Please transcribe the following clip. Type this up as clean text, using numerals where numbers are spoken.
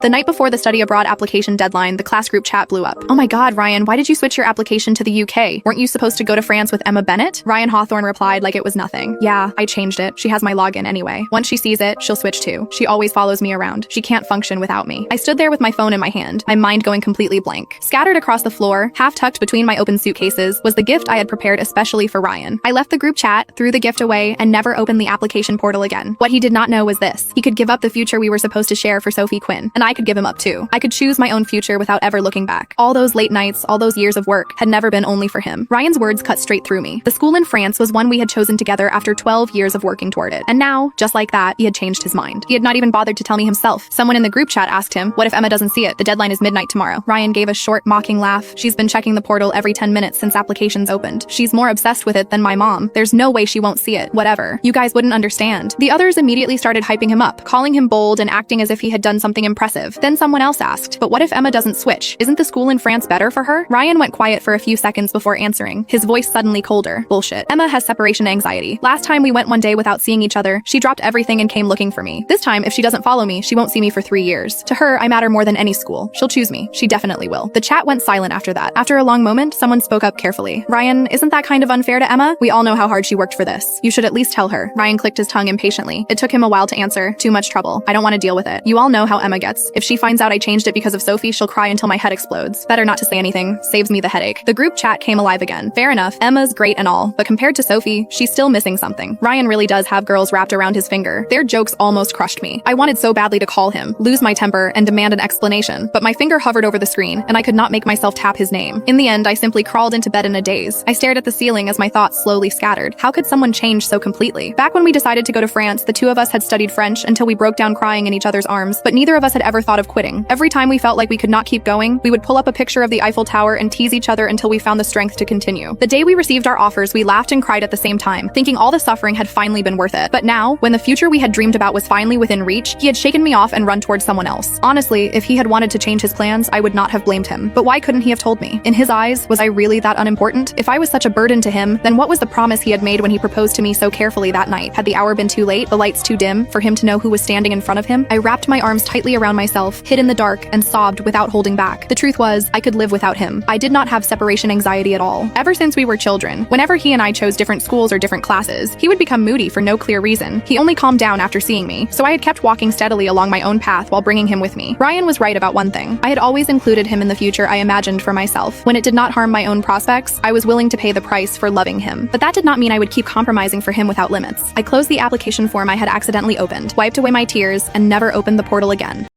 The night before the study abroad application deadline, the class group chat blew up. "Oh my god, Ryan, why did you switch your application to the UK? Weren't you supposed to go to France with Emma Bennett?" Ryan Hawthorne replied like it was nothing. "Yeah, I changed it. She has my login anyway. Once she sees it, she'll switch too. She always follows me around. She can't function without me." I stood there with my phone in my hand, my mind going completely blank. Scattered across the floor, half tucked between my open suitcases, was the gift I had prepared especially for Ryan. I left the group chat, threw the gift away, and never opened the application portal again. What he did not know was this: he could give up the future we were supposed to share for Sophie Quinn, and I could give him up too. I could choose my own future without ever looking back. All those late nights, all those years of work, had never been only for him. Ryan's words cut straight through me. The school in France was one we had chosen together after 12 years of working toward it. And now, just like that, he had changed his mind. He had not even bothered to tell me himself. Someone in the group chat asked him, "What if Emma doesn't see it? The deadline is midnight tomorrow." Ryan gave a short, mocking laugh. "She's been checking the portal every 10 minutes since applications opened. She's more obsessed with it than my mom. There's no way she won't see it. Whatever. You guys wouldn't understand." The others immediately started hyping him up, calling him bold and acting as if he had done something impressive. Then someone else asked, "But what if Emma doesn't switch? Isn't the school in France better for her?" Ryan went quiet for a few seconds before answering, his voice suddenly colder. "Bullshit. Emma has separation anxiety. Last time we went one day without seeing each other, she dropped everything and came looking for me. This time, if she doesn't follow me, she won't see me for 3 years. To her, I matter more than any school. She'll choose me. She definitely will." The chat went silent after that. After a long moment, someone spoke up carefully. "Ryan, isn't that kind of unfair to Emma? We all know how hard she worked for this. You should at least tell her." Ryan clicked his tongue impatiently. It took him a while to answer. "Too much trouble. I don't want to deal with it. You all know how Emma gets. If she finds out I changed it because of Sophie, she'll cry until my head explodes. Better not to say anything. Saves me the headache." The group chat came alive again. Fair enough, Emma's great and all, but compared to Sophie, she's still missing something. Ryan really does have girls wrapped around his finger. Their jokes almost crushed me. I wanted so badly to call him, lose my temper, and demand an explanation, but my finger hovered over the screen, and I could not make myself tap his name. In the end, I simply crawled into bed in a daze. I stared at the ceiling as my thoughts slowly scattered. How could someone change so completely? Back when we decided to go to France, the two of us had studied French until we broke down crying in each other's arms, but neither of us had ever thought of quitting. Every time we felt like we could not keep going, we would pull up a picture of the Eiffel Tower and tease each other until we found the strength to continue. The day we received our offers, we laughed and cried at the same time, thinking all the suffering had finally been worth it. But now, when the future we had dreamed about was finally within reach, he had shaken me off and run towards someone else. Honestly, if he had wanted to change his plans, I would not have blamed him. But why couldn't he have told me? In his eyes, was I really that unimportant? If I was such a burden to him, then what was the promise he had made when he proposed to me so carefully that night? Had the hour been too late, the lights too dim, for him to know who was standing in front of him? I wrapped my arms tightly around myself, hid in the dark, and sobbed without holding back. The truth was, I could live without him. I did not have separation anxiety at all. Ever since we were children, whenever he and I chose different schools or different classes, he would become moody for no clear reason. He only calmed down after seeing me, so I had kept walking steadily along my own path while bringing him with me. Ryan was right about one thing. I had always included him in the future I imagined for myself. When it did not harm my own prospects, I was willing to pay the price for loving him. But that did not mean I would keep compromising for him without limits. I closed the application form I had accidentally opened, wiped away my tears, and never opened the portal again.